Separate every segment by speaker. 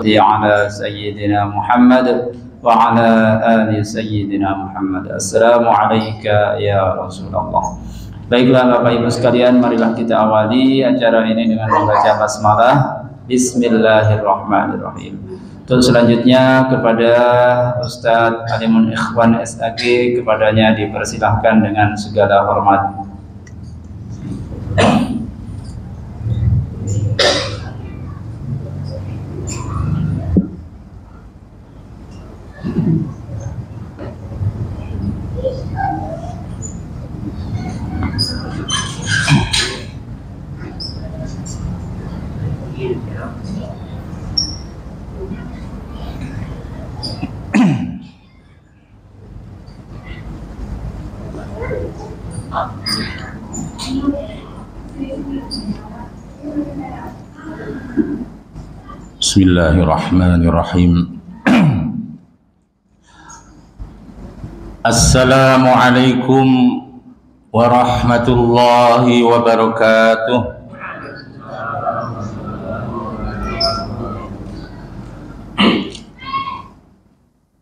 Speaker 1: على سيدنا محمد وعلى آل سيدنا محمد. Assalamualaikum ya Rasulullah. Baiklah Bapak Ibu sekalian, marilah kita awali acara ini dengan membaca basmalah. Bismillahirrahmanirrahim. Untuk selanjutnya kepada Ustadz Alimun Ikhwan SAG, kepadanya dipersilahkan dengan segala hormat.
Speaker 2: Bismillahirrahmanirrahim. Assalamualaikum warahmatullahi wabarakatuh.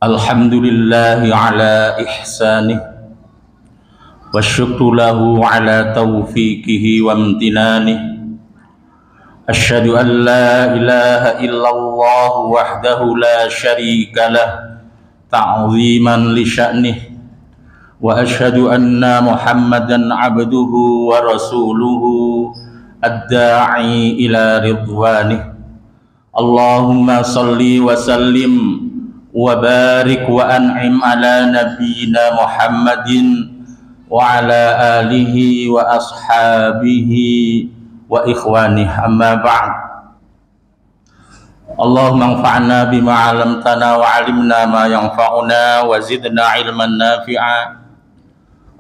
Speaker 2: Alhamdulillahi ala ihsanih wa syukru lahu ala taufiqihi wa amtinanih. Asyhadu an la ilaha illallah wahdahu la syarika lah ta'ziman li sya'nih, wa asyhadu anna Muhammadan abduhu wa rasuluhu ad-da'i ila ridwanih. Allahumma salli wa sallim wa barik wa an'im ala nabiyyina Muhammadin wa ala alihi wa ashabihi wa ikhwanih, amma ba'd. Allahumma anfa'na bima 'allamtana wa 'allimna ma yanfa'una wa zidna 'ilman nafi'a.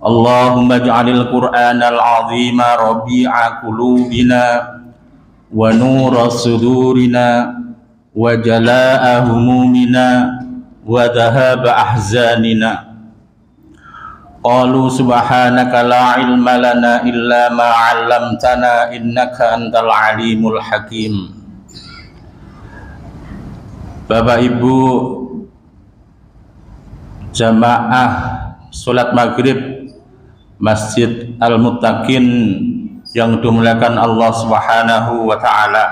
Speaker 2: Allahumma ij'alil Qur'anal 'azima rabi'a qulubina wa nura sudurina wa jalaa'a humumina wa dhahaba ahzanina. Qalu subhanaka la ilma lana illa ma 'allamtana innaka antal alimul hakim. Bapak Ibu jamaah salat maghrib Masjid Al-Muttaqin yang dimuliakan Allah Subhanahu wa taala,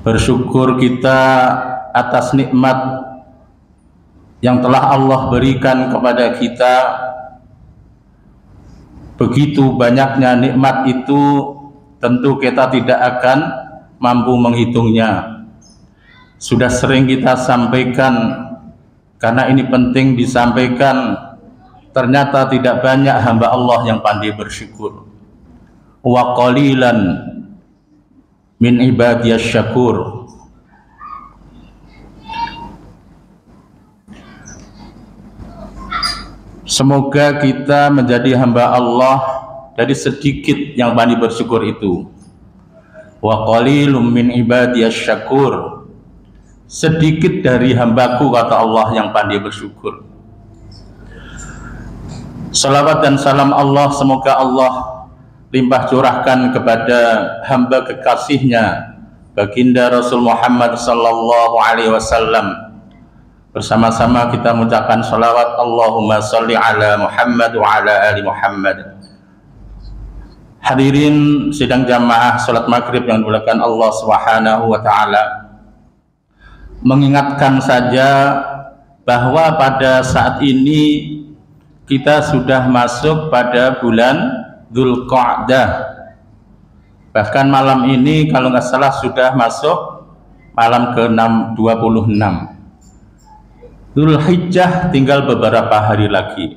Speaker 2: bersyukur kita atas nikmat yang telah Allah berikan kepada kita. Begitu banyaknya nikmat itu, tentu kita tidak akan mampu menghitungnya. Sudah sering kita sampaikan, karena ini penting disampaikan. Ternyata tidak banyak hamba Allah yang pandai bersyukur. Wa qalilan min ibadiyasy syakur. Semoga kita menjadi hamba Allah dari sedikit yang pandai bersyukur itu. Wa qalilum min ibadiyasy syakur. Sedikit dari hambaku, kata Allah, yang pandai bersyukur. Salawat dan salam Allah, semoga Allah limpah curahkan kepada hamba kekasihnya baginda Rasul Muhammad sallallahu alaihi wasallam. Bersama-sama kita mengucapkan salawat, Allahumma salli ala Muhammad wa ala ali Muhammad. Hadirin sidang jamaah salat maghrib yang dimuliakan Allah Subhanahu wa taala, mengingatkan saja bahwa pada saat ini kita sudah masuk pada bulan Dzulqa'dah. Bahkan malam ini kalau nggak salah sudah masuk malam ke-26. Dzulhijjah tinggal beberapa hari lagi.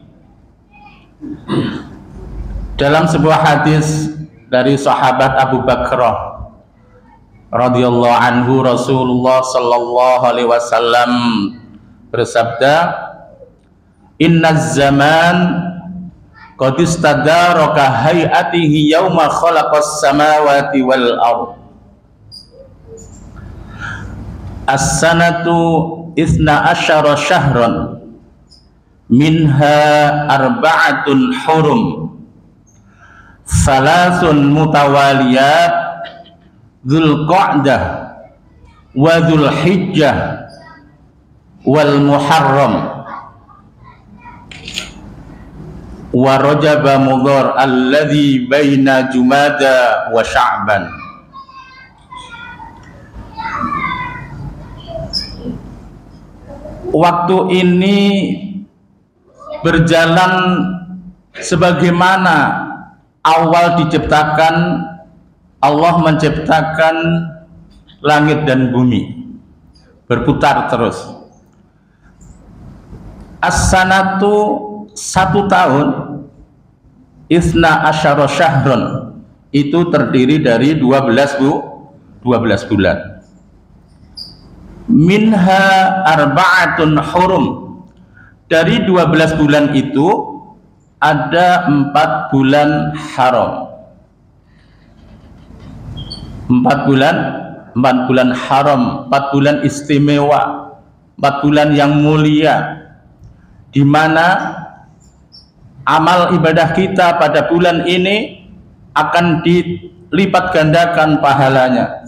Speaker 2: Dalam sebuah hadis dari sahabat Abu Bakrah radhiyallahu anhu, Rasulullah sallallahu alaihi wasallam bersabda, "Innaz zaman qad istadaraka hayatihi yauma khalaqas samawati wal ardh. As-sanatu isna asyara syahran minha arba'atun hurum salasun mutawaliyat Dzulqa'dah wa Dzulhijjah wal Muharram wa Rajab Mudhar alladzi baina Jumada wa Sya'ban. Waktu ini berjalan sebagaimana awal diciptakan, Allah menciptakan langit dan bumi, berputar terus. As-sanatu, 1 tahun, isna asyara syahrun, itu terdiri dari 12 bulan. Minha arba'atun hurum, dari 12 bulan itu ada 4 bulan haram. 4 bulan haram, 4 bulan istimewa, 4 bulan yang mulia, di mana amal ibadah kita pada bulan ini akan dilipat gandakan pahalanya.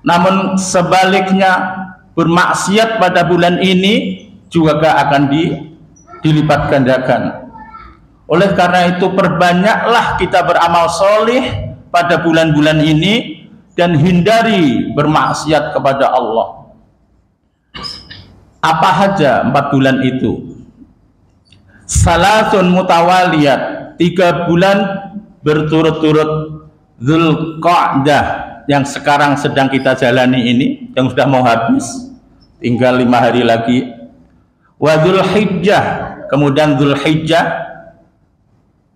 Speaker 2: Namun sebaliknya, bermaksiat pada bulan ini juga akan dilipat gandakan. Oleh karena itu, perbanyaklah kita beramal soleh pada bulan-bulan ini dan hindari bermaksiat kepada Allah. Apa saja 4 bulan itu? Salasun mutawaliyat, 3 bulan berturut-turut. Dzulqa'dah, yang sekarang sedang kita jalani ini, yang sudah mau habis, tinggal 5 hari lagi. Wa Dzulhijjah, kemudian Dzulhijjah,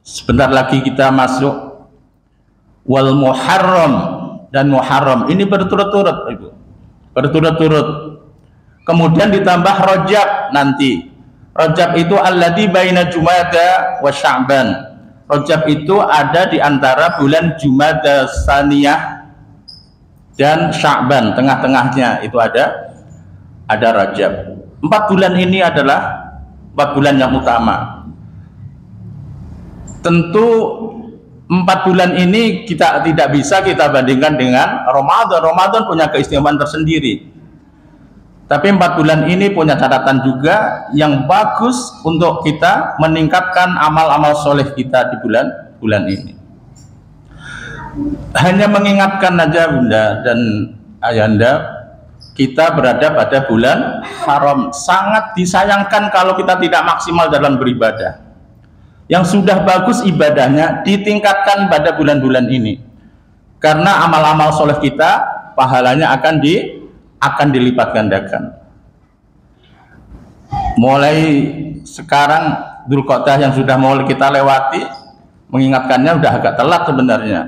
Speaker 2: sebentar lagi kita masuk. Wal Muharram, dan Muharram, ini berturut-turut, Ibu, berturut-turut. Kemudian ditambah Rajab nanti. Rajab itu alladzi baina Jumada wa Sya'ban. Rajab itu ada di antara bulan Jumada Tsaniyah dan Sya'ban, tengah-tengahnya itu ada Rajab. 4 bulan ini adalah 4 bulan yang utama. Tentu 4 bulan ini kita tidak bisa kita bandingkan dengan Ramadan. Ramadan punya keistimewaan tersendiri. Tapi 4 bulan ini punya catatan juga yang bagus untuk kita meningkatkan amal-amal soleh kita di bulan ini. Hanya mengingatkan aja Bunda dan Ayanda, kita berada pada bulan haram. Sangat disayangkan kalau kita tidak maksimal dalam beribadah. Yang sudah bagus ibadahnya ditingkatkan pada bulan-bulan ini, karena amal-amal soleh kita pahalanya akan dilipat gandakan. Mulai sekarang Dzulqa'dah yang sudah mau kita lewati, mengingatkannya sudah agak telat sebenarnya,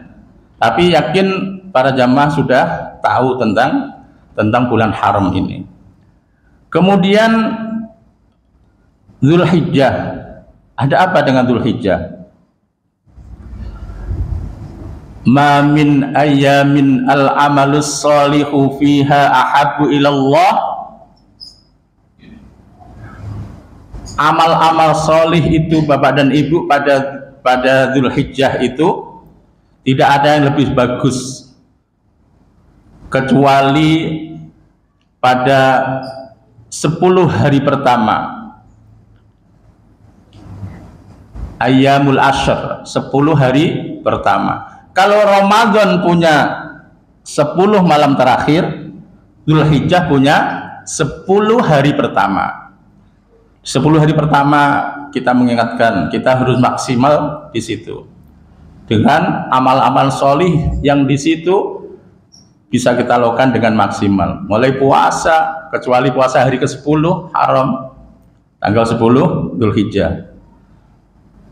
Speaker 2: tapi yakin para jamaah sudah tahu tentang bulan haram ini. Kemudian Dzulhijjah, ada apa dengan Dzulhijjah? Ma min ayyamin al-amalus sholihu fiha ahabbu ilallah. Amal-amal solih itu Bapak dan Ibu pada Dzulhijjah itu tidak ada yang lebih bagus kecuali pada 10 hari pertama. Ayyamul Ashr, 10 hari pertama. Kalau Ramadan punya 10 malam terakhir, Dzulhijjah punya 10 hari pertama. 10 hari pertama kita mengingatkan, kita harus maksimal di situ dengan amal-amal solih yang di situ bisa kita lakukan dengan maksimal. Mulai puasa, kecuali puasa hari ke-10 haram, tanggal 10 Dzulhijjah.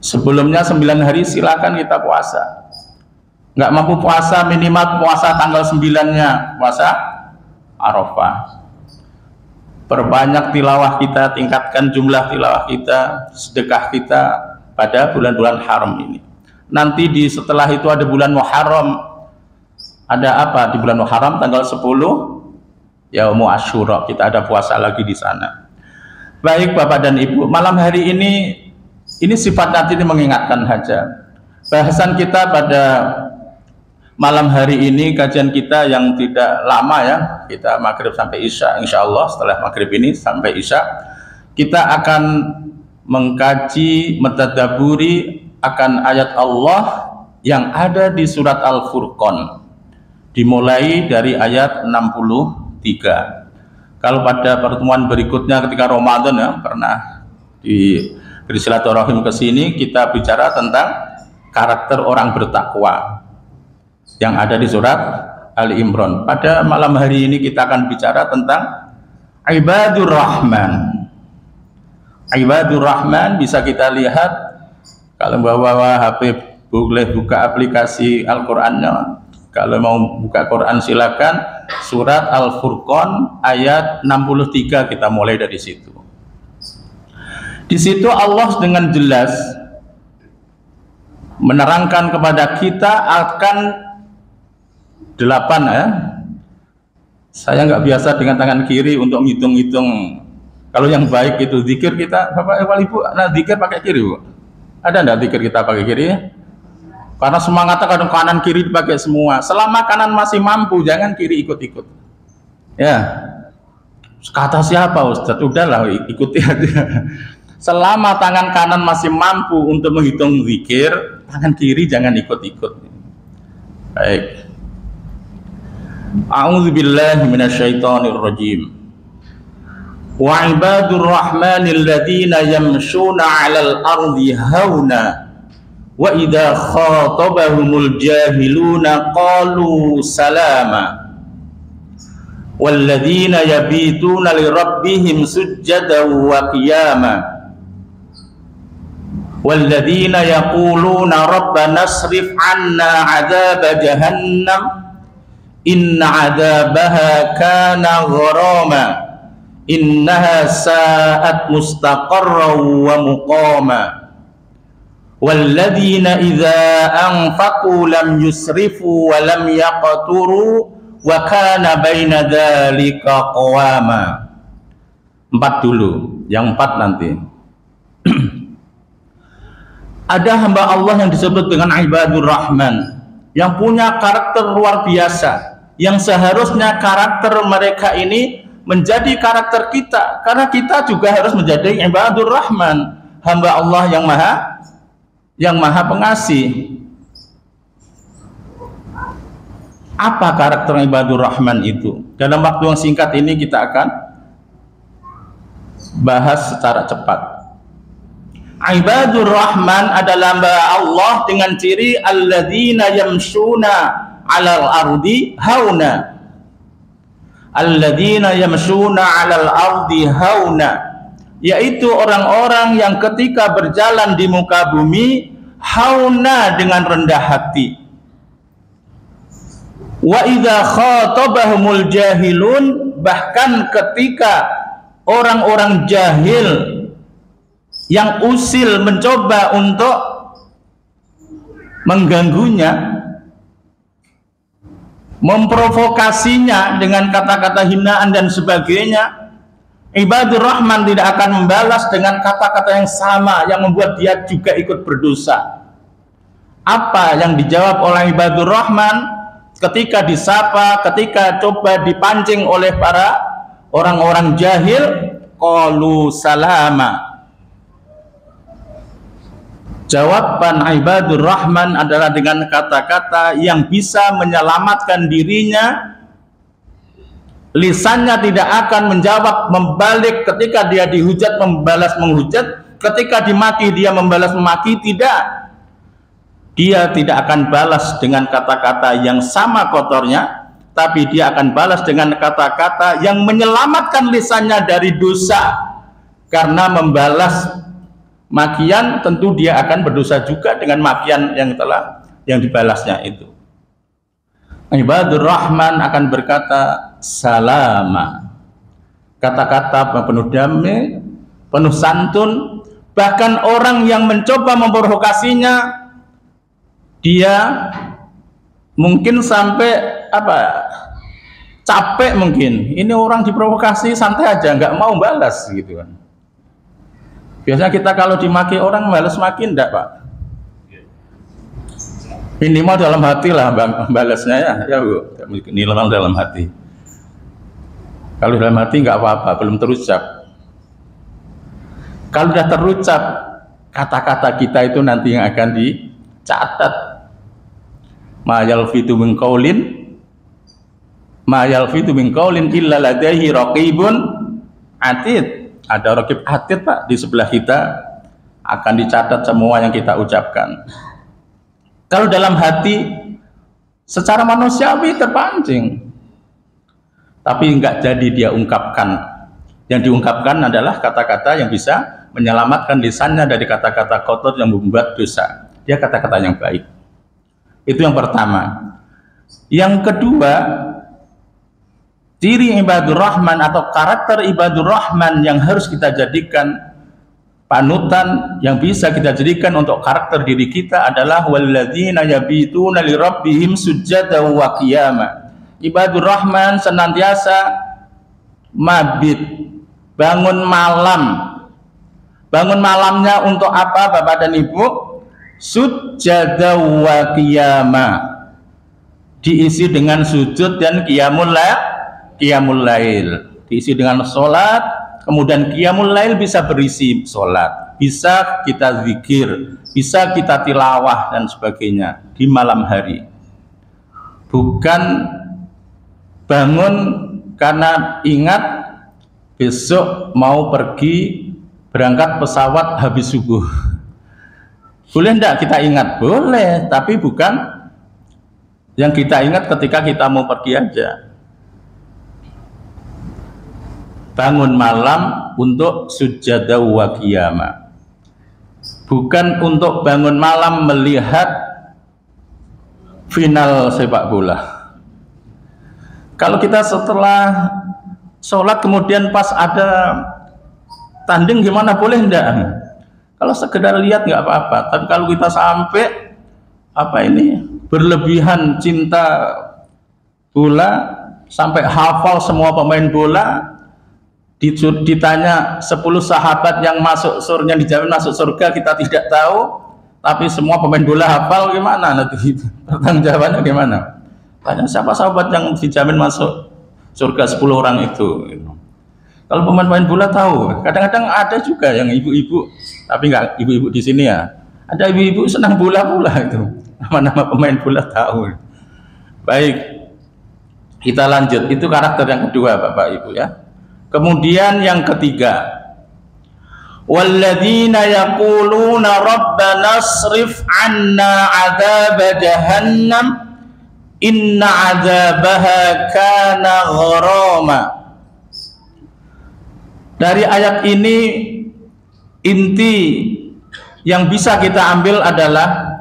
Speaker 2: Sebelumnya 9 hari silakan kita puasa. Nggak mampu puasa, minimal puasa tanggal 9-nya, puasa Arafah. Perbanyak tilawah kita, tingkatkan jumlah tilawah kita, sedekah kita pada bulan-bulan haram ini. Nanti setelah itu ada bulan Muharram. Ada apa di bulan Muharram? Tanggal 10 Yaumul Asyura, kita ada puasa lagi di sana. Baik Bapak dan Ibu, malam hari ini sifat nanti ini mengingatkan saja. Bahasan kita pada malam hari ini kajian kita yang tidak lama ya, kita maghrib sampai isya, insya Allah setelah maghrib ini sampai isya kita akan mengkaji, mentadaburi akan ayat Allah yang ada di surat Al-Furqan, dimulai dari ayat 63. Kalau pada pertemuan berikutnya ketika Ramadan ya, pernah di silaturahim ke sini kita bicara tentang karakter orang bertakwa yang ada di surat Ali Imran. Pada malam hari ini kita akan bicara tentang Ibadur Rahman. Ibadur Rahman bisa kita lihat kalau bawa HP, boleh buka aplikasi Al-Qur'annya. Kalau mau buka Quran silakan, surat Al-Furqan ayat 63 kita mulai dari situ. Di situ Allah dengan jelas menerangkan kepada kita akan 8 ya. Saya nggak biasa dengan tangan kiri untuk ngitung-ngitung. Kalau yang baik itu zikir kita, Bapak Ibu, nah zikir pakai kiri, Bu. Ada enggak zikir kita pakai kiri? Karena semangatnya kadang kanan kiri dipakai semua. Selama kanan masih mampu, jangan kiri ikut-ikut. Ya. Kata siapa Ustadz? Udahlah ikuti aja. Selama tangan kanan masih mampu untuk menghitung zikir, tangan kiri jangan ikut-ikut. Baik. A'udzubillahi minasyaitonirrajim. Wa ibadur rahmanil ladzina yamshuna 'alal ardi hauna wa idza khatabahumul jahiluna qalu salama. Walladzina yabituna lirabbihim sujjadan wa qiyama. Walladzina yaquluna rabbana asrif 'anna 'adzaba jahannam inna 'adzabaha kana gharama innaha sa'at mustaqarran wa muqama. Walladzina idza anfaqu lam yusrifu wa lam yaqturu wa kana baina dzalika qawama. 4 dulu, yang 4 nanti. Ada hamba Allah yang disebut dengan Ibadur Rahman yang punya karakter luar biasa, yang seharusnya karakter mereka ini menjadi karakter kita, karena kita juga harus menjadi Ibadur Rahman, hamba Allah yang maha pengasih. Apa karakter Ibadur Rahman itu? Dalam waktu yang singkat ini kita akan bahas secara cepat. Ibadur Rahman adalah hamba Allah dengan ciri alladzina yamshuna 'alal ardi hauna. Alladzina yamshuna 'alal ardi hauna, yaitu orang-orang yang ketika berjalan di muka bumi hauna dengan rendah hati. Wa idza khatabahumul jahilun, bahkan ketika orang-orang jahil yang usil mencoba untuk mengganggunya, memprovokasinya dengan kata-kata hinaan dan sebagainya, Ibadur Rahman tidak akan membalas dengan kata-kata yang sama yang membuat dia juga ikut berdosa. Apa yang dijawab oleh Ibadur Rahman ketika disapa, ketika coba dipancing oleh para orang-orang jahil? Qalu salama. Jawaban Ibadur Rahman adalah dengan kata-kata yang bisa menyelamatkan dirinya. Lisannya tidak akan menjawab membalik ketika dia dihujat membalas menghujat, ketika dimaki dia membalas memaki, tidak. Dia tidak akan balas dengan kata-kata yang sama kotornya, tapi dia akan balas dengan kata-kata yang menyelamatkan lisannya dari dosa. Karena membalas makian tentu dia akan berdosa juga dengan makian yang dibalasnya itu. Ibadur Rahman akan berkata salama, kata-kata penuh damai, penuh santun. Bahkan orang yang mencoba memprovokasinya, dia mungkin sampai capek mungkin. Ini orang diprovokasi santai aja, nggak mau balas gitu kan. Biasanya kita kalau dimaki orang balas maki, enggak Pak? Minimal dalam hati lah balasnya ya Bu. Minimal dalam hati. Kalau dalam hati nggak apa-apa, belum terucap. Kalau sudah terucap, kata-kata kita itu nanti yang akan dicatat. Ma yalfidu min qaulin illa ladaihi raqibun atid. Ada raqib atid Pak di sebelah kita, akan dicatat semua yang kita ucapkan. Kalau dalam hati secara manusiawi terpancing, tapi enggak jadi dia ungkapkan. Yang diungkapkan adalah kata-kata yang bisa menyelamatkan lisannya dari kata-kata kotor yang membuat dosa. Dia kata-kata yang baik. Itu yang pertama. Yang kedua, ciri ibadur rahman atau karakter ibadur rahman yang harus kita jadikan panutan, yang bisa kita jadikan untuk karakter diri kita adalah walladzina yabituna lirabbihim sujjadan wa qiyama. Ibadur rahman senantiasa mabit, bangun malam. Bangun malamnya untuk apa Bapak dan Ibu? Sujjadan wa qiyama. Diisi dengan sujud dan qiyamul lail. Diisi dengan salat. Kemudian qiyamul lail bisa berisi sholat, bisa kita zikir, bisa kita tilawah dan sebagainya di malam hari. Bukan bangun karena ingat besok mau pergi berangkat pesawat habis subuh. Boleh enggak kita ingat? Boleh, tapi bukan yang kita ingat ketika kita mau pergi aja. Bangun malam untuk sujada wa qiyamah, bukan untuk bangun malam melihat final sepak bola. Kalau kita setelah sholat kemudian pas ada tanding gimana, boleh enggak? Kalau sekedar lihat nggak apa-apa, tapi kalau kita sampai berlebihan cinta bola sampai hafal semua pemain bola, ditanya 10 sahabat yang masuk surga, dijamin masuk surga, kita tidak tahu, tapi semua pemain bola hafal, gimana nanti pertanggungjawabannya gimana? Tanya siapa sahabat yang dijamin masuk surga 10 orang itu. Kalau pemain bola tahu, kadang-kadang ada juga yang ibu-ibu, tapi nggak ibu-ibu di sini ya, ada ibu-ibu senang bola itu, nama-nama pemain bola tahu. Baik, kita lanjut. Itu karakter yang kedua Bapak Ibu ya. Kemudian yang ketiga, walladzina yaquluna rabbana asrif 'anna 'adzaba jahannam inna 'adzabaha kana gharama. Dari ayat ini inti yang bisa kita ambil adalah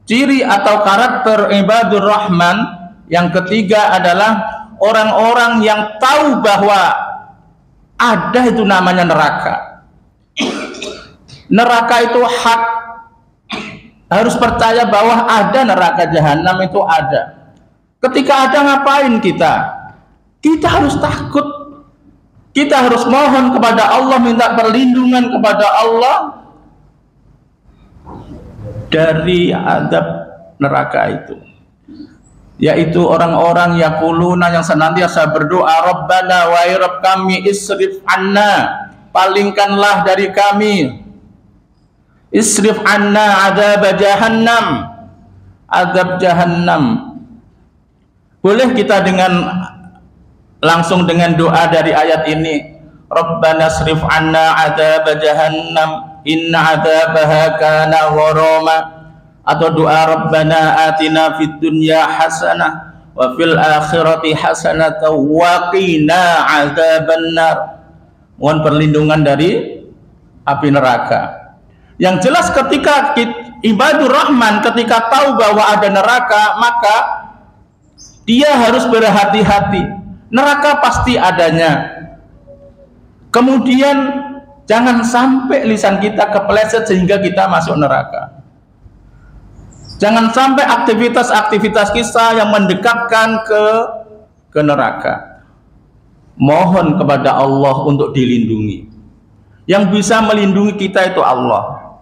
Speaker 2: ciri atau karakter ibadur rahman. Yang ketiga adalah orang-orang yang tahu bahwa ada itu namanya neraka. Neraka itu hak. Harus percaya bahwa ada neraka jahanam, itu ada. Ketika ada, ngapain kita? Kita harus takut. Kita harus mohon kepada Allah, minta perlindungan kepada Allah dari azab neraka itu. Yaitu orang-orang yaquluna yang senantiasa berdoa, Rabbana wa Rabb kami isrif anna, palingkanlah dari kami, isrif anna azab jahannam, azab jahannam. Boleh kita langsung dengan doa dari ayat ini, Rabbana isrif anna azab jahannam inna azabaha kana gharama. Atau doa Rabbana atina fid dunya hasanah wa fil akhirati hasanah wa qina adzabannar. Mohon perlindungan dari api neraka. Yang jelas ketika ibadur rahman ketika tahu bahwa ada neraka, maka dia harus berhati-hati. Neraka pasti adanya. Kemudian jangan sampai lisan kita kepleset sehingga kita masuk neraka. Jangan sampai aktivitas-aktivitas kita yang mendekatkan ke neraka. Mohon kepada Allah untuk dilindungi. Yang bisa melindungi kita itu Allah.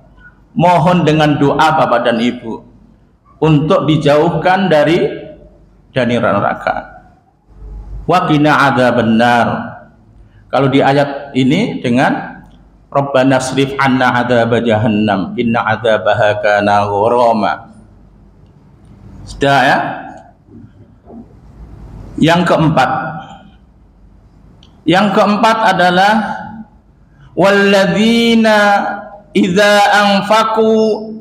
Speaker 2: Mohon dengan doa Bapak dan Ibu. untuk dijauhkan dari neraka. Wa qina adzabannar. Kalau di ayat ini dengan Rabbana srif anna adzab jahannam inna adzabaha kana ghurama. Sudah ya? Yang keempat adalah walladzina idza anfaqu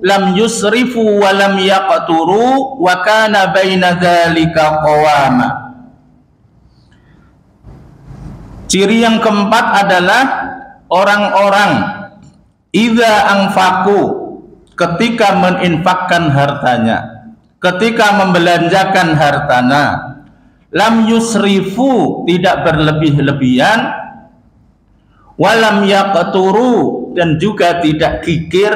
Speaker 2: lam yusrifu wa lam yaqturu wa kana baina dzalika qawama. Ciri yang keempat adalah orang-orang idza anfaqu, ketika meninfakkan hartanya, ketika membelanjakan hartanya, lam yusrifu, tidak berlebih-lebihan, walam yaqturu, dan juga tidak kikir,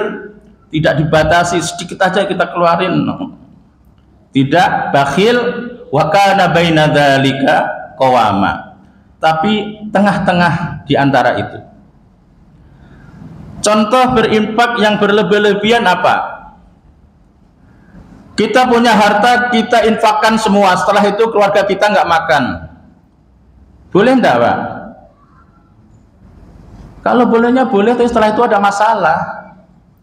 Speaker 2: tidak dibatasi, sedikit aja kita keluarin, tidak bakhil, wa kana baina dzalika qawama, tapi tengah-tengah di antara itu. Contoh berinfak yang berlebih-lebihan apa? Kita punya harta, kita infakkan semua, setelah itu keluarga kita nggak makan, boleh enggak Pak? Kalau bolehnya boleh, tapi setelah itu ada masalah.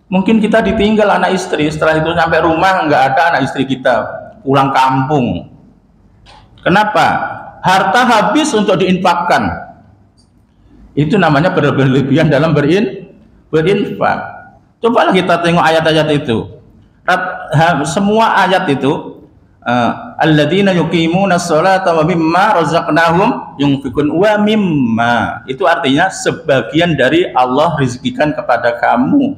Speaker 2: Mungkin kita ditinggal anak istri, setelah itu sampai rumah nggak ada anak istri kita, pulang kampung. Kenapa? Harta habis untuk diinfakkan. Itu namanya berlebihan dalam berinfak. Cobalah kita tengok ayat-ayat itu. Semua ayat itu alladzina yuqimuna sholata wa mimma razaqnahum yunfikun, wa mimma itu artinya sebagian dari Allah rezekikan kepada kamu.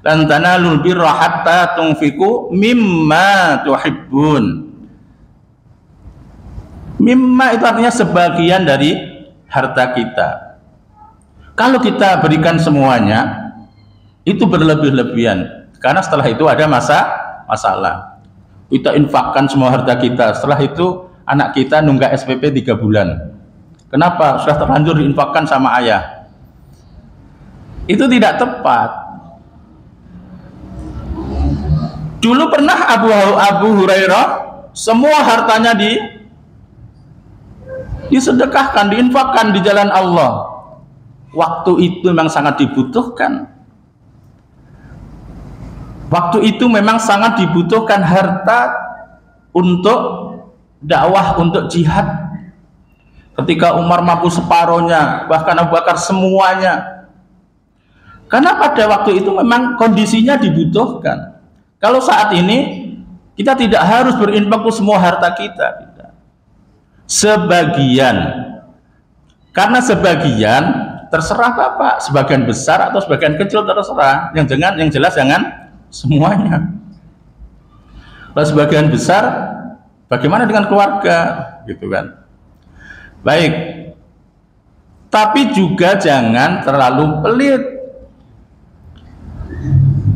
Speaker 2: Lan tanalul birra hatta tunfiku mimma tuhibbun. Mimma itu artinya sebagian dari harta kita. Kalau kita berikan semuanya, itu berlebih-lebihan. Karena setelah itu ada masalah. Kita infakkan semua harta kita, setelah itu anak kita nunggak SPP 3 bulan. Kenapa? Sudah terlanjur diinfakkan sama ayah. Itu tidak tepat. Dulu pernah Abu Hurairah semua hartanya disedekahkan, diinfakkan di jalan Allah. Waktu itu memang sangat dibutuhkan. Waktu itu memang sangat dibutuhkan harta untuk dakwah, untuk jihad. Ketika Umar mampu separohnya, bahkan Abu Bakar semuanya. Karena pada waktu itu memang kondisinya dibutuhkan. Kalau saat ini kita tidak harus berinfak semua harta kita, tidak. Sebagian. Karena sebagian terserah Bapak, sebagian besar atau sebagian kecil terserah. Yang jelas jangan semuanya. Lalu sebagian besar bagaimana dengan keluarga, gitu kan? Baik. Tapi juga jangan terlalu pelit.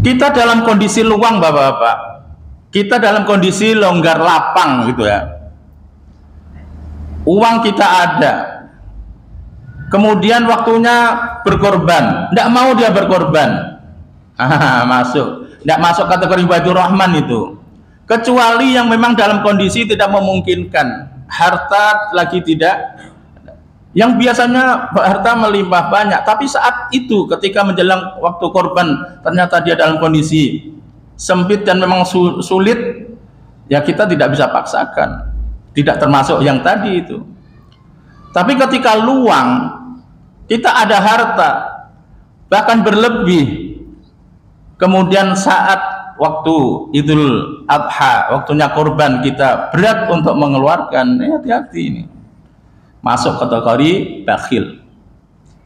Speaker 2: Kita dalam kondisi luang Bapak-bapak. Kita dalam kondisi longgar lapang gitu ya. Uang kita ada. Kemudian waktunya berkorban, tidak mau dia berkorban. Masuk. Tidak masuk kategori ibadur rahman itu, kecuali yang memang dalam kondisi tidak memungkinkan, harta lagi tidak, yang biasanya harta melimpah banyak, tapi saat itu ketika menjelang waktu korban ternyata dia dalam kondisi sempit dan memang sulit, ya kita tidak bisa paksakan, tidak termasuk yang tadi itu. Tapi ketika luang, kita ada harta bahkan berlebih, kemudian saat waktu Idul Adha, waktunya korban, kita berat untuk mengeluarkan, hati-hati ini. Masuk kategori bakhil.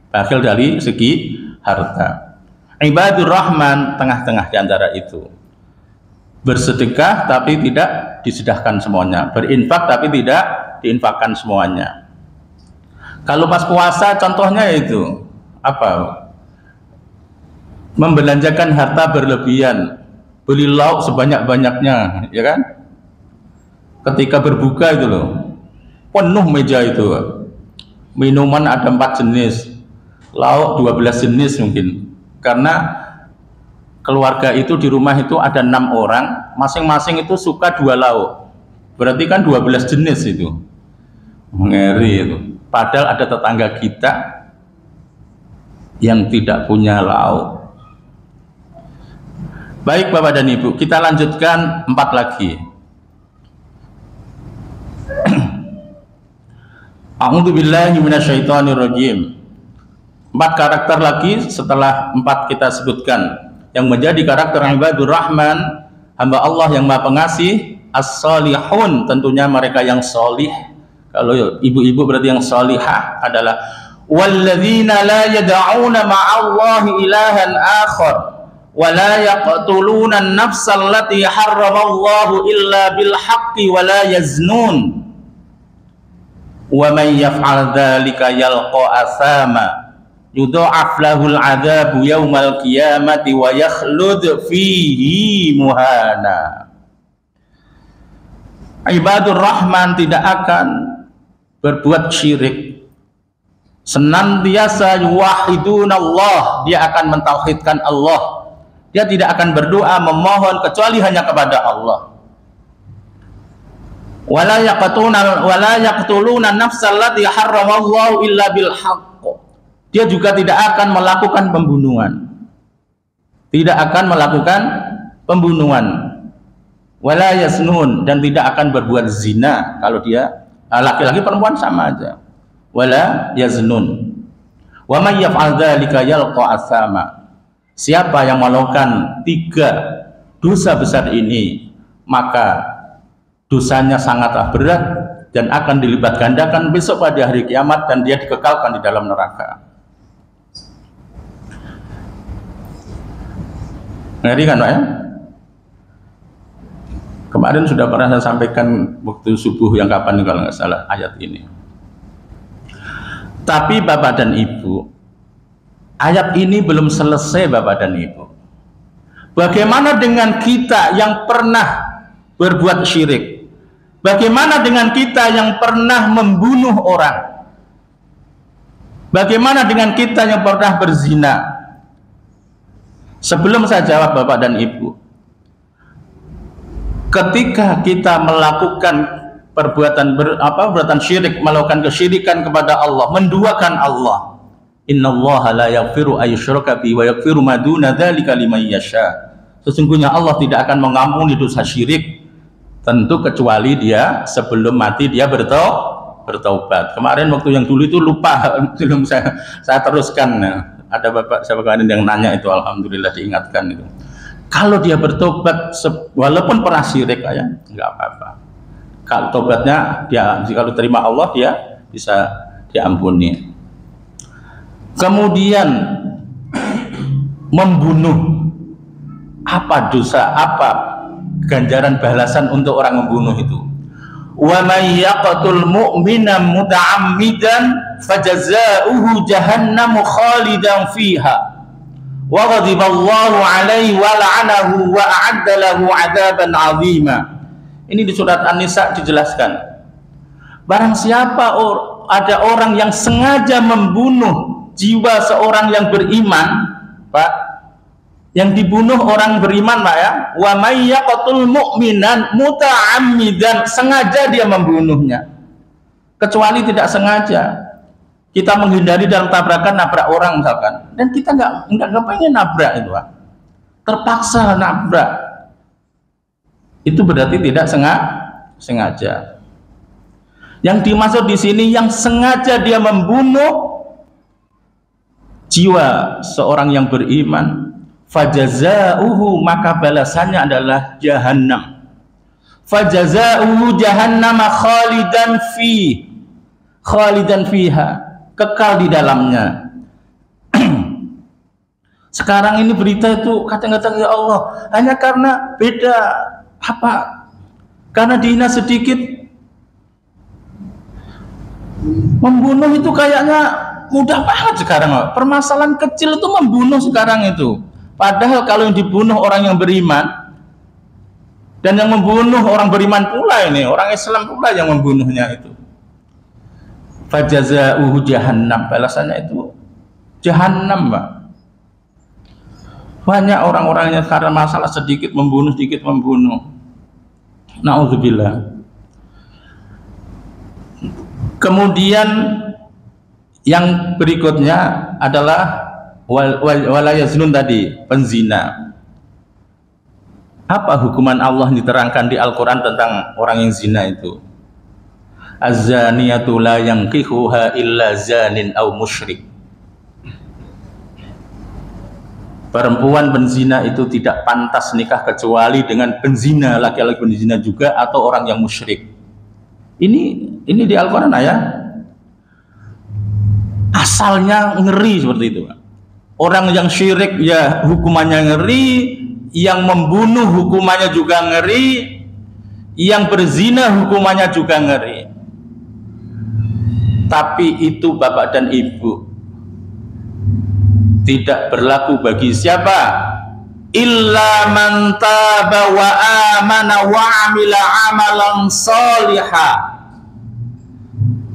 Speaker 2: Bakhil dari segi harta. Ibadur Rahman tengah-tengah di antara itu. Bersedekah tapi tidak disedekahkan semuanya. Berinfak tapi tidak diinfakkan semuanya. Kalau pas puasa contohnya itu apa? Membelanjakan harta berlebihan, beli lauk sebanyak-banyaknya, ya kan? Ketika berbuka itu loh, penuh meja itu, minuman ada 4 jenis, lauk 12 jenis mungkin, karena keluarga itu di rumah itu ada 6 orang, masing-masing itu suka 2 lauk. Berarti kan 12 jenis itu. Ngeri itu. Padahal ada tetangga kita yang tidak punya lauk. Baik Bapak dan Ibu, kita lanjutkan 4 lagi. A'udzubillahi minasyaitonirrajim. 4 karakter lagi setelah 4 kita sebutkan yang menjadi karakter ibadur rahman, hamba Allah yang Maha Pengasih, as-salihun, tentunya mereka yang solih. Kalau ibu-ibu berarti yang solihah adalah walladzina la yad'una ma'allahi ilahan akhar wa la yaqtuluna an-nafsa allati harramallahu illa bil haqqi wa la yaznun wa man yaf'al dzalika yalqa asama yudha'af lahul 'adzabu yaumal qiyamati wa yakhlud fihi muhana. Ibadur Rahman tidak akan berbuat syirik, senantiasa yuwahidun Allah, dia akan mentauhidkan Allah, dia tidak akan berdoa memohon kecuali hanya kepada Allah. Wala yaqtuluna nafsal lati harramallahu illa bil haqq, dia juga tidak akan melakukan pembunuhan, tidak akan melakukan pembunuhan. Wala yasnun, dan tidak akan berbuat zina. Kalau dia laki-laki perempuan sama aja. Wala yaznun. Wa may yaf'al dzalika yalqa asama. Siapa yang melakukan 3 dosa besar ini, maka dosanya sangatlah berat dan akan dilipat gandakan besok pada hari kiamat, dan dia dikekalkan di dalam neraka. Ngeri kan Pak ya? Kemarin sudah pernah saya sampaikan waktu subuh yang kapan kalau nggak salah ayat ini. Tapi Bapak dan Ibu, ayat ini belum selesai Bapak dan Ibu. Bagaimana dengan kita yang pernah berbuat syirik? Bagaimana dengan kita yang pernah membunuh orang? Bagaimana dengan kita yang pernah berzina? Sebelum saya jawab Bapak dan Ibu, ketika kita melakukan perbuatan syirik, melakukan kesyirikan kepada Allah, menduakan Allah, innallaha la yaghfiru ayyushraka bihi wa yaghfiru ma duna dzalika liman yasha. Sesungguhnya Allah tidak akan mengampuni dosa syirik, tentu kecuali dia sebelum mati dia bertaubat. Kemarin waktu yang dulu itu lupa, belum saya teruskan. Ada Bapak saya kemarin yang nanya itu, alhamdulillah diingatkan itu. Kalau dia bertobat walaupun pernah syirik ya, enggak apa-apa. Kalau tobatnya dia, kalau terima Allah, dia bisa diampuni. Kemudian membunuh, apa dosa, apa ganjaran balasan untuk orang membunuh itu? Wa may yaqtul mu'mina muta'ammidan fajazaohu jahannamu khalidan fiha wa ghadiballahu alaihi wa la'anahu wa a'adda lahu 'adzaban 'azima. Ini di surat An-Nisa dijelaskan. Barang siapa ada orang yang sengaja membunuh jiwa seorang yang beriman, Pak, yang dibunuh orang beriman, Pak ya, wa may yaqtul mu'minan muta'ammidan, sengaja dia membunuhnya, kecuali tidak sengaja. Kita menghindari dalam tabrakan, nabrak orang misalkan, dan kita nggak pengen nabrak itu, Pak. Terpaksa nabrak, itu berarti tidak sengaja. Yang dimaksud di sini yang sengaja dia membunuh jiwa seorang yang beriman, fajazauhu, maka balasannya adalah jahannam. Fajazauhu jahannam khalidan fiha, kekal di dalamnya. Sekarang ini berita itu kadang-kadang, ya Allah, hanya karena beda apa? Karena dihina sedikit, membunuh itu kayaknya mudah banget sekarang. Permasalahan kecil itu membunuh sekarang itu. Padahal kalau yang dibunuh orang yang beriman, dan yang membunuh orang beriman pula, ini orang Islam pula yang membunuhnya itu. Fajazauhu jahannam, balasannya itu jahannam, Pak. Banyak orang-orangnya karena masalah sedikit membunuh. Na'udzubillah. Kemudian yang berikutnya adalah wala yaznun tadi, penzina. Apa hukuman Allah diterangkan di Al-Quran tentang orang yang zina itu? Az-zaniyatu la yankihuha illa zanin aw musyrik. Perempuan penzina itu tidak pantas nikah kecuali dengan penzina, laki-laki penzina juga, atau orang yang musyrik. Ini di Al-Quran ya. Asalnya ngeri seperti itu. Orang yang syirik ya hukumannya ngeri, yang membunuh hukumannya juga ngeri, yang berzina hukumannya juga ngeri. Tapi itu Bapak dan Ibu tidak berlaku bagi siapa? Illa man taba wa amana wa amila amalan sholiha.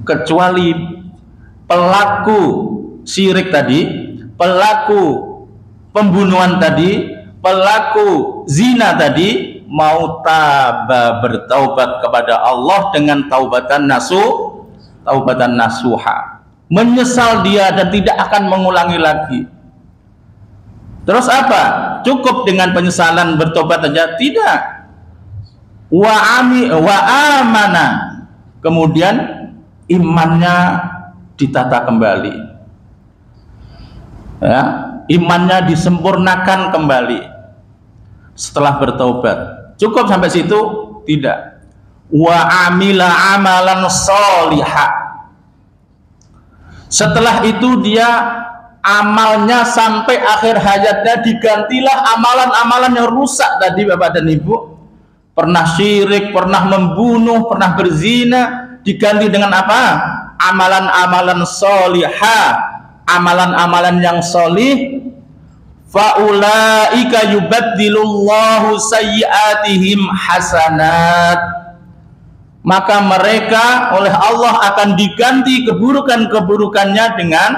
Speaker 2: Kecuali pelaku syirik tadi, pelaku pembunuhan tadi, pelaku zina tadi mau bertaubat kepada Allah dengan taubatan nasuha, menyesal dia dan tidak akan mengulangi lagi. Terus apa? Cukup dengan penyesalan bertobat saja? Tidak. Wa amana, kemudian imannya ditata kembali, ya, imannya disempurnakan kembali setelah bertobat. Cukup sampai situ? Tidak. Wa amila amalan sholiha. Setelah itu dia amalnya sampai akhir hayatnya digantilah amalan-amalan yang rusak tadi Bapak dan Ibu. Pernah syirik, pernah membunuh, pernah berzina, diganti dengan apa? Amalan-amalan sholiha, amalan-amalan yang sholih. Faulaika yubaddilullahu sayyiatihim hasanat. Maka mereka oleh Allah akan diganti keburukan-keburukannya dengan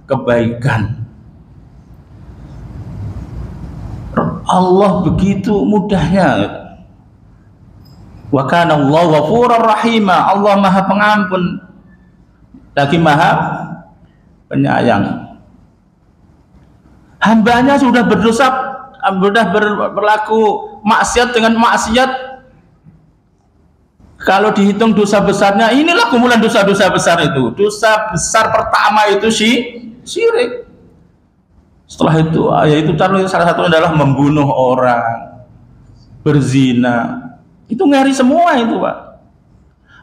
Speaker 2: kebaikan. Allah begitu mudahnya. Wa kana Allahu ghafurur rahima. Allah Maha Pengampun lagi Maha Penyayang. Hambanya sudah berdosa, sudah berlaku maksiat dengan maksiat. Kalau dihitung dosa besarnya, inilah kumpulan dosa-dosa besar itu. Dosa besar pertama itu syirik. Setelah itu, yaitu salah satunya adalah membunuh orang, berzina. Itu ngeri semua itu, Pak.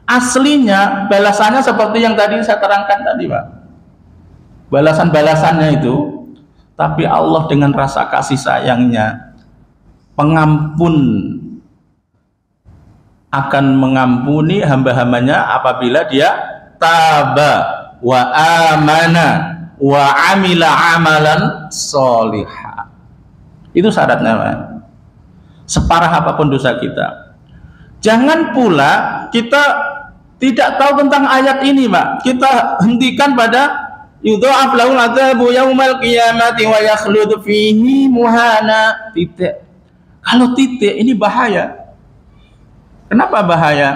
Speaker 2: Aslinya balasannya seperti yang tadi saya terangkan tadi, Pak. Balasan-balasannya itu, tapi Allah dengan rasa kasih sayangnya, pengampun, akan mengampuni hamba-hambanya apabila dia taba wa amana wa amila amalan sholiha. Itu syaratnya, Pak. Separah apapun dosa kita. Jangan pula kita tidak tahu tentang ayat ini, Pak. Kita hentikan pada yudha'af lahul adzabu yaumal qiyamati wa yakhlud fihi muhana. Titik. Kalau titik ini bahaya. Kenapa bahaya?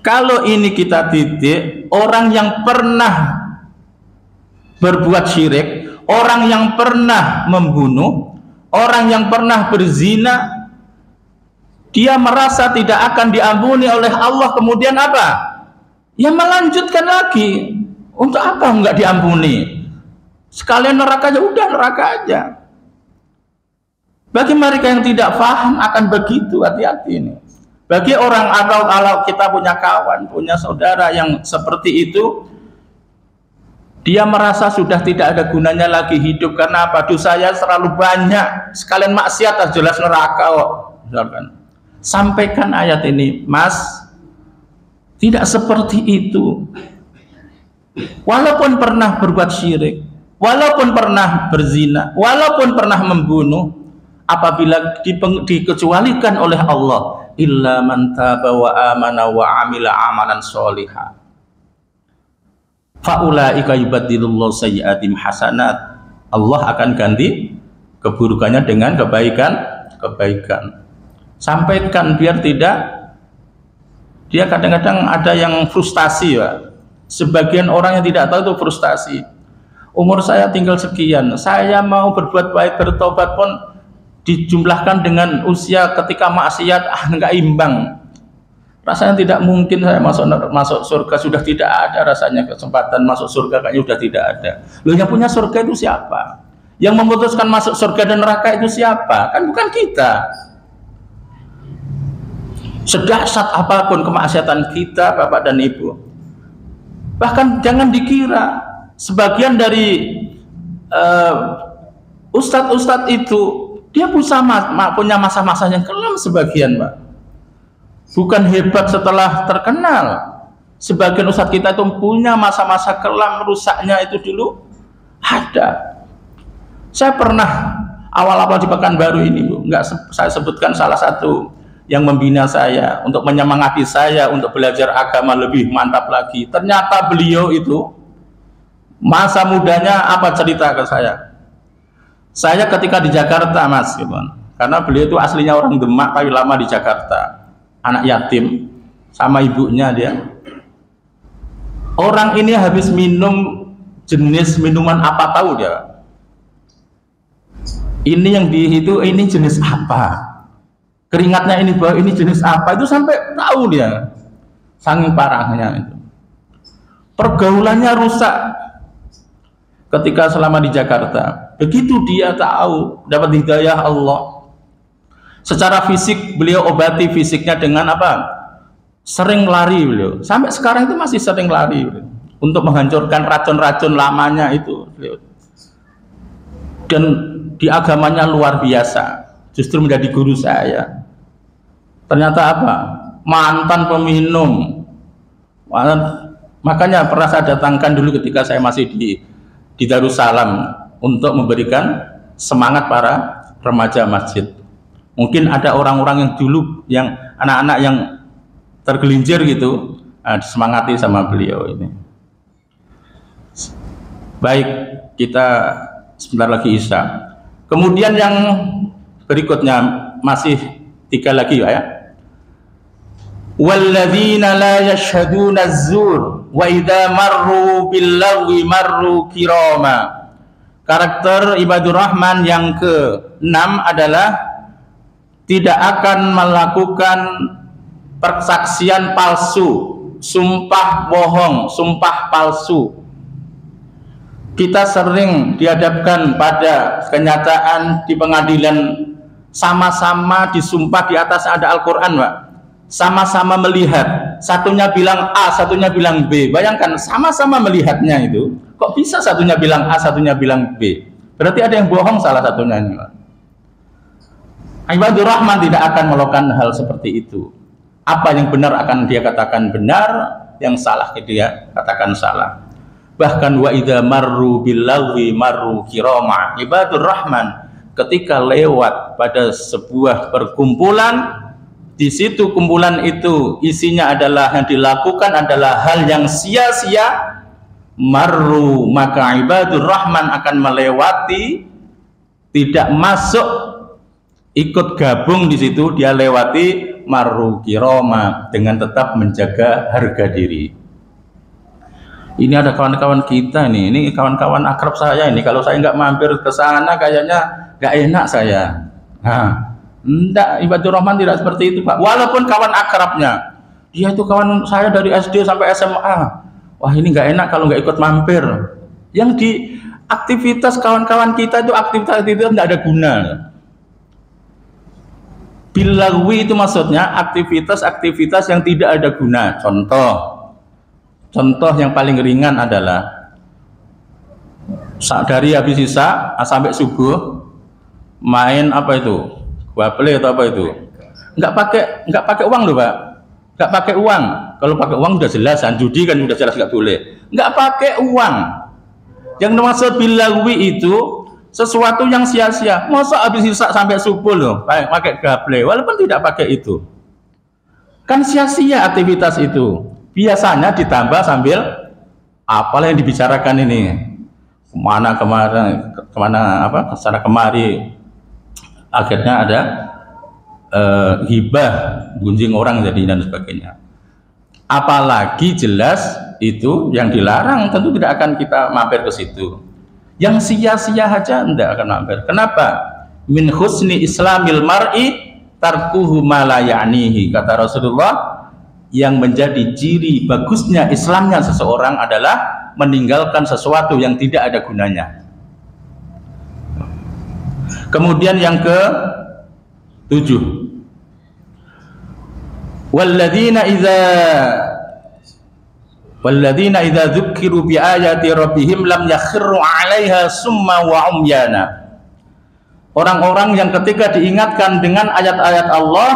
Speaker 2: Kalau ini kita titik, orang yang pernah berbuat syirik, orang yang pernah membunuh, orang yang pernah berzina, dia merasa tidak akan diampuni oleh Allah, kemudian apa? Ya melanjutkan lagi. Untuk apa enggak diampuni? Sekalian neraka aja, udah neraka aja. Bagi mereka yang tidak paham akan begitu, hati-hati ini. Bagi orang kalau kita punya kawan, punya saudara yang seperti itu, dia merasa sudah tidak ada gunanya lagi hidup. Karena apa? Dosanya terlalu banyak, sekalian maksiat jelas neraka kok. Sampaikan ayat ini, Mas, tidak seperti itu. Walaupun pernah berbuat syirik, walaupun pernah berzina, walaupun pernah membunuh, apabila dikecualikan oleh Allah, illa man taba wa amana wa amila amalan sholiha, faulaika yubaddilullahu sayyiatihim hasanat. Allah akan ganti keburukannya dengan kebaikan. Sampaikan biar tidak, dia kadang-kadang ada yang frustasi ya. Sebagian orang yang tidak tahu itu frustasi. Umur saya tinggal sekian, saya mau berbuat baik, bertobat pun dijumlahkan dengan usia ketika maksiat nggak imbang. Rasanya tidak mungkin saya masuk surga, sudah tidak ada rasanya kesempatan masuk surga, kayaknya sudah tidak ada. Loh, yang punya surga itu siapa? Yang memutuskan masuk surga dan neraka itu siapa? Kan bukan kita. Sedahsyat apapun kemaksiatan kita, Bapak dan Ibu, bahkan jangan dikira sebagian dari ustadz-ustadz itu dia punya masa-masa yang kelam sebagian, Pak. Bukan hebat setelah terkenal. Sebagian ustadz kita itu punya masa-masa kelam, rusaknya itu dulu ada. Saya pernah awal-awal di Pekanbaru ini, Bu, saya sebutkan salah satu yang membina saya, untuk menyemangati saya untuk belajar agama lebih mantap lagi. Ternyata beliau itu masa mudanya apa cerita ke saya. Saya ketika di Jakarta, Mas, gitu, karena beliau itu aslinya orang Demak tapi lama di Jakarta, anak yatim sama ibunya dia. Orang ini habis minum jenis minuman apa tahu dia? Ini yang ini jenis apa? Keringatnya ini bahwa ini jenis apa, itu sampai tahu dia, saking parahnya itu. Pergaulannya rusak ketika selama di Jakarta. Begitu dia tahu dapat hidayah Allah, secara fisik beliau obati fisiknya dengan apa? Sering lari beliau, sampai sekarang itu masih sering lari beliau, untuk menghancurkan racun-racun lamanya itu beliau. Dan di agamanya luar biasa, justru menjadi guru saya. Ternyata apa? Mantan peminum. Makanya pernah saya datangkan dulu ketika saya masih di Darussalam untuk memberikan semangat para remaja masjid. Mungkin ada orang-orang yang dulu, yang anak-anak yang tergelincir gitu, disemangati sama beliau ini. Baik, kita sebentar lagi Isya. Kemudian yang berikutnya masih 3 lagi ya. Walladzina la yashhaduna az-zur wa idza marru bil-lagwi marru kirama. Karakter ibadur rahman yang ke-6 adalah tidak akan melakukan persaksian palsu, sumpah bohong, sumpah palsu. Kita sering dihadapkan pada kenyataan di pengadilan, sama-sama disumpah di atas ada Al-Quran, Pak. Sama-sama melihat, satunya bilang A, satunya bilang B. Bayangkan, sama-sama melihatnya itu, kok bisa satunya bilang A, satunya bilang B? Berarti ada yang bohong salah satunya ini, Pak. Ibadur Rahman tidak akan melakukan hal seperti itu. Apa yang benar akan dia katakan benar, yang salah dia katakan salah. Bahkan wa idza marru bil-lagwi marru kirama. Ibadur Rahman ketika lewat pada sebuah perkumpulan, di situ kumpulan itu isinya adalah, yang dilakukan adalah hal yang sia-sia, marru, maka ibadur Rahman akan melewati, tidak masuk ikut gabung di situ, dia lewati marru kirama dengan tetap menjaga harga diri. Ini ada kawan-kawan kita nih, ini kawan-kawan akrab saya ini. Kalau saya nggak mampir ke sana, kayaknya nggak enak saya. Enggak, ibadur Rahman tidak seperti itu, Pak. Walaupun kawan akrabnya, dia itu kawan saya dari SD sampai SMA. Wah, ini nggak enak kalau nggak ikut mampir. Yang di aktivitas kawan-kawan kita itu, aktivitas itu tidak ada guna. Bilagwi itu maksudnya aktivitas-aktivitas yang tidak ada guna. Contoh yang paling ringan adalah dari habis Isya sampai subuh main apa itu? Waple atau apa itu? Nggak pakai uang loh, Pak. Nggak pakai uang. Kalau pakai uang udah jelas, judi kan udah jelas nggak boleh. Nggak pakai uang. Yang dimaksud bilagwi itu sesuatu yang sia-sia. Masa habis Isya sampai subuh loh pakai gaple, walaupun tidak pakai itu. Kan sia-sia aktivitas itu. Biasanya ditambah sambil apalah yang dibicarakan ini, kemana apa, kesana kemari, akhirnya ada hibah, gunjing orang jadi dan sebagainya. Apalagi jelas itu yang dilarang, tentu tidak akan kita mampir ke situ. Yang sia-sia aja tidak akan mampir. Kenapa? Min husni islamil mar'i tarkuhu ma la ya'nihi. Kata Rasulullah, yang menjadi ciri bagusnya Islamnya seseorang adalah meninggalkan sesuatu yang tidak ada gunanya. Kemudian yang ke-7, walladzina idza dzukkiru bi ayati rabbihim lam yakhirru 'alaiha summa wa umyana. Orang-orang yang ketika diingatkan dengan ayat-ayat Allah,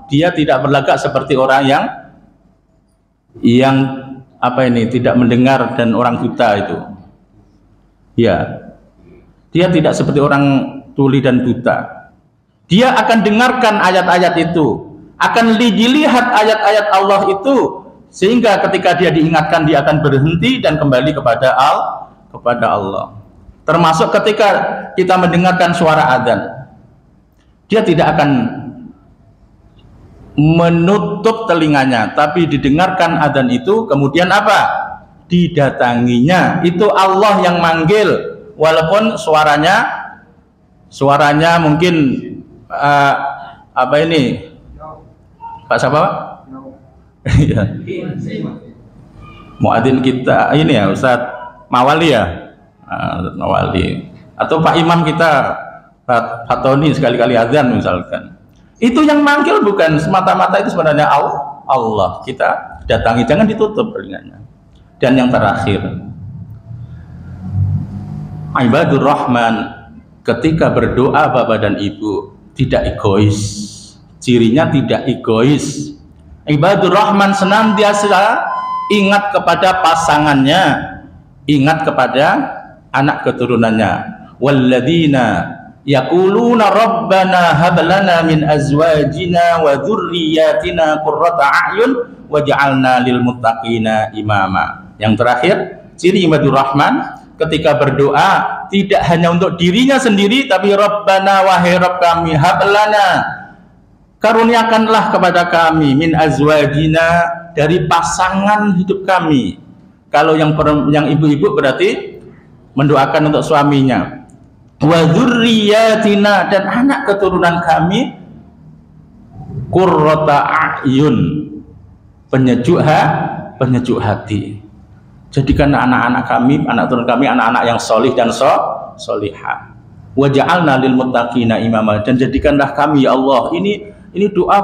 Speaker 2: dia tidak berlagak seperti orang yang tidak mendengar dan orang buta itu. Ya. Dia tidak seperti orang tuli dan buta. Dia akan dengarkan ayat-ayat itu, akan dilihat ayat-ayat Allah itu, sehingga ketika dia diingatkan dia akan berhenti dan kembali kepada Allah. Termasuk ketika kita mendengarkan suara adzan, dia tidak akan menutup telinganya, tapi didengarkan adzan itu, kemudian apa? Didatanginya. Itu Allah yang manggil, walaupun suaranya mungkin Pak siapa Pak? Ya. Muadzin kita ini ya, Ustadz Mawali ya, Mawali, atau Pak Imam kita Pak Tony sekali-kali azan misalkan. Itu yang manggil bukan semata-mata itu sebenarnya Allah. Kita datangi, jangan ditutup telinganya. Dan yang terakhir, ibadur rahman ketika berdoa bapak dan ibu tidak egois. Cirinya tidak egois. Ibadur rahman senantiasa ingat kepada pasangannya, ingat kepada anak keturunannya. Walladzina yaquluna rabbana hab lana min azwajina wa dzurriyyatina qurrata a'yun waj'alna lil muttaqina imama. Yang terakhir, ciri ibadur rahman ketika berdoa tidak hanya untuk dirinya sendiri, tapi rabbana, wahai Rabb kami, hab lana, karuniakanlah kepada kami, min azwajina, dari pasangan hidup kami. Kalau yang ibu-ibu berarti mendoakan untuk suaminya. Wa dzurriyyatina, dan anak keturunan kami, qurrata a'yun, penyejuk hati. Jadikan anak-anak kami, anak turun kami, anak-anak yang solih dan solihah. Wa ja'alna lil muttaqina imama, dan jadikanlah kami ya Allah, ini doa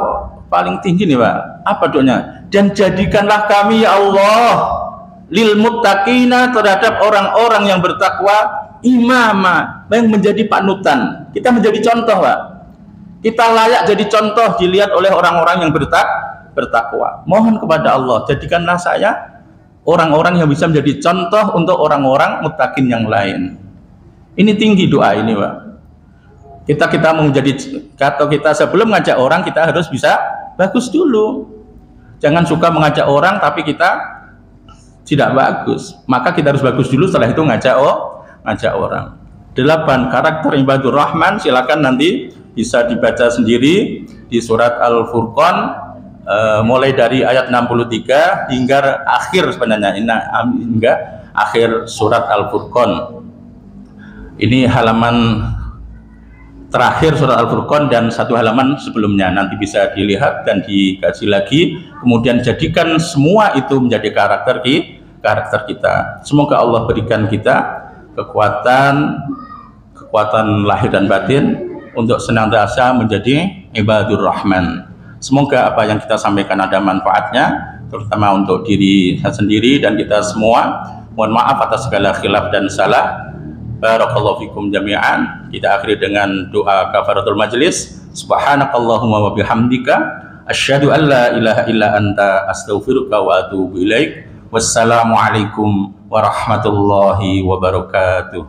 Speaker 2: paling tinggi nih Pak. Apa doanya? Dan jadikanlah kami ya Allah lil muttaqina, terhadap orang-orang yang bertakwa, imama, yang menjadi panutan. Kita menjadi contoh Pak. Kita layak jadi contoh dilihat oleh orang-orang yang bertakwa. Mohon kepada Allah, jadikanlah saya orang-orang yang bisa menjadi contoh untuk orang-orang muttaqin yang lain. Ini tinggi doa ini Pak. Kita mau menjadi, atau kita sebelum ngajak orang kita harus bisa bagus dulu. Jangan suka mengajak orang tapi kita tidak bagus. Maka kita harus bagus dulu, setelah itu ngajak orang. 8 karakter ibadur rahman, silakan nanti bisa dibaca sendiri di surat Al-Furqan, mulai dari ayat 63 hingga akhir sebenarnya, hingga akhir surat Al-Furqan. Ini halaman terakhir surat Al-Furqan dan satu halaman sebelumnya, nanti bisa dilihat dan dikaji lagi, kemudian jadikan semua itu menjadi karakter kita. Semoga Allah berikan kita kekuatan lahir dan batin untuk senantiasa menjadi ibadur rahman. Semoga apa yang kita sampaikan ada manfaatnya, terutama untuk diri saya sendiri dan kita semua. Mohon maaf atas segala khilaf dan salah. Barakallahu fikum jami'an. Kita akhiri dengan doa kafaratul majlis. Subhanakallahumma wa bihamdika asyhadu an la ilaha illa anta astaghfiruka wa atubu ilaik. Wassalamualaikum warahmatullahi wabarakatuh.